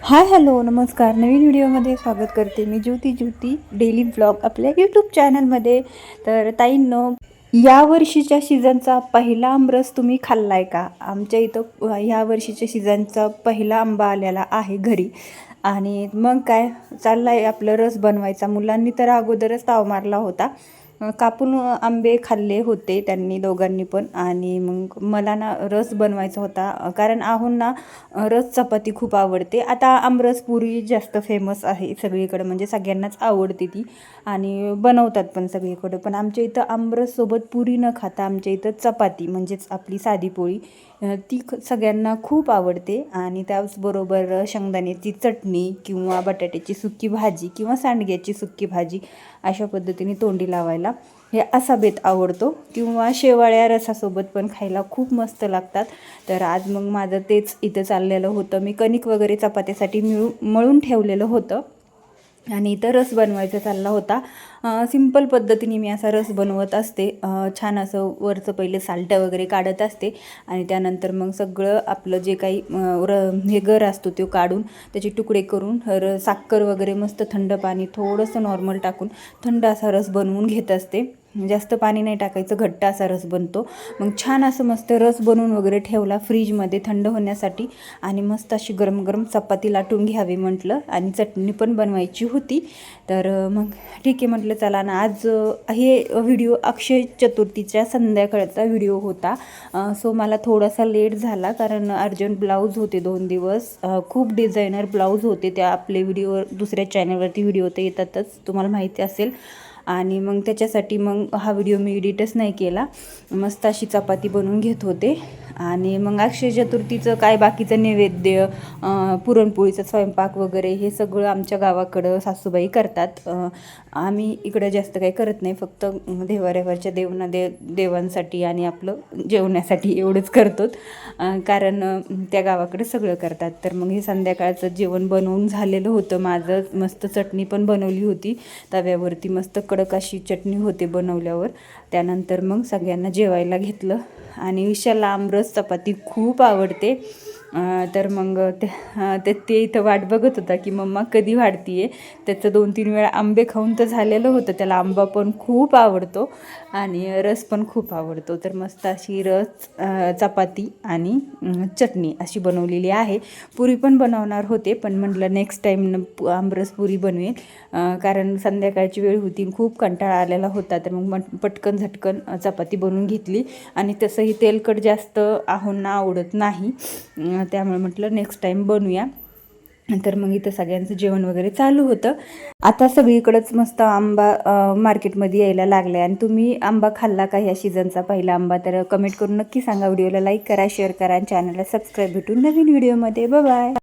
Hi hello नमस्कार. नवीन व्हिडिओमध्ये स्वागत करते मी ज्योती डेली ब्लॉग आपल्या यूट्यूब चॅनलमध्ये. तर ताईंनो, या वर्षीच्या सीझनचा पहिला आमरस तुम्ही खाल्ला आहे का? आमच्या इथं ह्या वर्षीच्या सीझनचा पहिला आंबा आलेला आहे घरी. आणि मग काय चाललं आहे आपलं रस बनवायचा. मुलांनी तर अगोदरच ताव मारला होता. कापून आंबे खाल्ले होते त्यांनी दोघांनी पण. आणि मग मला ना रस बनवायचा होता, कारण आहूंना रस चपाती खूप आवडते. आता आमरस पुरी जास्त फेमस आहे सगळीकडे, म्हणजे सगळ्यांनाच आवडते ती आणि बनवतात पण सगळीकडे. पण आमच्या इथं आमरससोबत पुरी न खाता आमच्या इथं चपाती म्हणजेच आपली साधी पोळी ती सगळ्यांना खूप आवडते. आणि त्याचबरोबर शेंगदाण्याची चटणी किंवा बटाट्याची सुकी भाजी किंवा सांडग्याची सुकी भाजी अशा पद्धतीने तोंडी लावायला हे असा बेत आवडतो. किंवा शेवाळ्या रसासोबत पण खायला खूप मस्त लागतात. तर आज मग माझं तेच इथं चाललेलं होतं. मी कणिक वगैरे चपात्यासाठी मळून ठेवलेलं होतं आणि इथं रस बनवायचा चालला होता. सिंपल पद्धतीने मी असा रस बनवत असते. छान असं वरचं पहिले सालटं वगैरे काढत असते आणि त्यानंतर मग सगळं आपलं जे काही हे गर असतो तो काढून त्याचे तुकडे करून साखर वगैरे मस्त थंड पाणी थोडंसं नॉर्मल टाकून थंड असा रस बनवून घेत असते. जास्त पाणी नाही टाकायचं, घट्ट असा रस बनतो. मग छान असं मस्त रस बनवून वगैरे ठेवला फ्रीजमध्ये थंड होण्यासाठी. आणि मस्त अशी गरम गरम चपाती लाटून घ्यावी म्हटलं आणि चटणी पण बनवायची होती. तर मग ठीक आहे म्हटलं चला ना. आज हे व्हिडिओ अक्षय चतुर्थीच्या संध्याकाळचा व्हिडिओ होता. सो मला थोडासा लेट झाला, कारण अर्जंट ब्लाऊज होते 2 दिवस. खूप डिझायनर ब्लाऊज होते. त्या आपले व्हिडिओ दुसऱ्या चॅनलवरती व्हिडिओ तर येतातच, तुम्हाला माहिती असेल. आणि मग त्याच्यासाठी मग हा व्हिडिओ मी एडिटच नाही केला. मस्त अशी चपाती बनवून घेत होते. आणि मग अक्षय चतुर्थीचं काय बाकीचं नैवेद्य, पुरणपोळीचा स्वयंपाक वगैरे हे सगळं आमच्या गावाकडं सासूबाई करतात. आम्ही इकडं जास्त काही करत नाही, फक्त देवाऱ्यावरच्या देवांसाठी आणि आपलं जेवण्यासाठी एवढंच करतो. कारण त्या गावाकडे सगळं करतात. तर मग हे संध्याकाळचं जेवण बनवून झालेलं होतं माझं. मस्त चटणी पण बनवली होती तव्यावरती, मस्त कडक अशी चटणी होते बनवल्यावर. त्यानंतर मग सगळ्यांना जेवायला घेतलं. आणि विशालला आमरस चपाती खूप आवडते. तर मग ते इथं वाट बघत होता की मम्मा कधी वाढती आहे. त्याचं 2-3 वेळा आंबे खाऊन तर झालेलं होतं. त्याला आंबा पण खूप आवडतो आणि रस पण खूप आवडतो. तर मस्त अशी रस, चपाती आणि चटणी अशी बनवलेली आहे. पुरी पण बनवणार होते, पण म्हटलं नेक्स्ट टाईम आमरस पुरी बनवेन. कारण संध्याकाळची वेळ होती, खूप कंटाळा आलेला होता. तर मग पटकन झटकन चपाती बनवून घेतली. आणि तसंही तेलकट जास्त आहूंना आवडत नाही, त्यामुळे म्हटलं नेक्स्ट टाईम बनवूया. तर मग इथं सगळ्यांचं जेवण वगैरे चालू होतं. आता सगळीकडंच मस्त आंबा मार्केटमध्ये यायला लागला आहे. आणि तुम्ही आंबा खाल्ला का ह्या सीझनचा पहिला आंबा? तर कमेंट करून नक्की सांगा. व्हिडिओला लाईक करा, शेअर करा आणि चॅनलला सबस्क्राईब. भेटून नवीन व्हिडिओमध्ये. बाय.